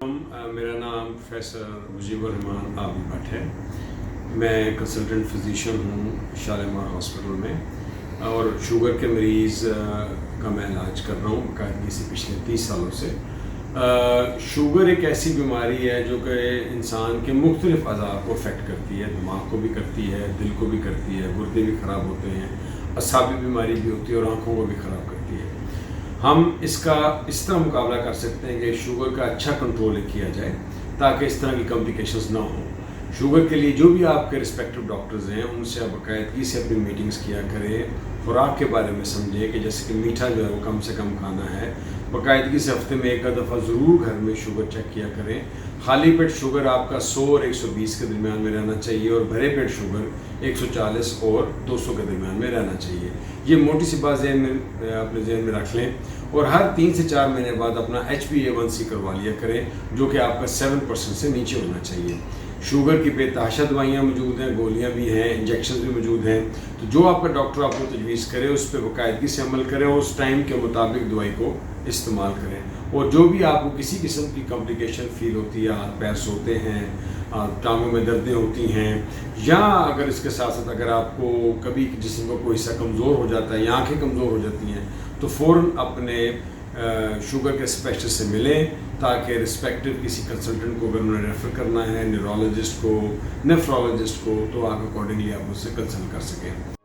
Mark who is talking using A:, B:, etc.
A: मेरा नाम प्रोफेसर मुजीबुर रहमान आबिद भट्ट है। मैं कंसल्टेंट फिजिशियन हूँ शालीमार हॉस्पिटल में और शुगर के मरीज़ का मैं इलाज कर रहा हूँ बाकायदगी से पिछले 30 सालों से। शुगर एक ऐसी बीमारी है जो कि इंसान के मुख्तलिफ अज़ा को अफेक्ट करती है, दिमाग को भी करती है, दिल को भी करती है, गुर्दे भी ख़राब होते हैं, असाबी बीमारी भी होती है और आँखों को भी ख़राब करती है। हम इसका इस तरह मुकाबला कर सकते हैं कि शुगर का अच्छा कंट्रोल किया जाए ताकि इस तरह की कॉम्प्लिकेशंस ना हो। शुगर के लिए जो भी आपके रिस्पेक्टिव डॉक्टर्स हैं उनसे आप बाकायदगी से अपनी मीटिंग्स किया करें, खुराक के बारे में समझें कि जैसे कि मीठा जो है वो कम से कम खाना है। बाकायदगी से हफ्ते में एक दफ़ा ज़रूर घर में शुगर चेक किया करें। खाली पेट शुगर आपका 100 और 120 के दरमियान में रहना चाहिए और भरे पेट शुगर 140 और 200 के दरमियान में रहना चाहिए। ये मोटी सी बात अपने जहन में रख लें और हर 3 से 4 महीने बाद अपना HbA1c करवा लिया करें जो कि आपका 7% से नीचे होना चाहिए। शुगर की बेतहाशा दवाइयाँ मौजूद हैं, गोलियाँ भी हैं, इंजेक्शन भी मौजूद हैं। तो जो आपका डॉक्टर आपको तजवीज़ करे उस पर बाकायदगी से अमल करें और उस टाइम के मुताबिक दवाई को इस्तेमाल करें। और जो भी आपको किसी किस्म की कॉम्प्लिकेशन फील होती है, हाथ पैर सोते हैं, टांगों में दर्दें होती हैं, या अगर इसके साथ साथ अगर आपको कभी जिस्म का कोई हिस्सा कमज़ोर हो जाता है या आँखें कमज़ोर हो जाती हैं तो फ़ौरन अपने शुगर के स्पेशलिस्ट से मिलें ताकि रिस्पेक्टिव किसी कंसल्टेंट को अगर उन्हें रेफ़र करना है, न्यूरोलॉजिस्ट को, नेफ्रोलॉजिस्ट को, तो आप अकॉर्डिंगली आप उससे कंसल्ट कर सकें।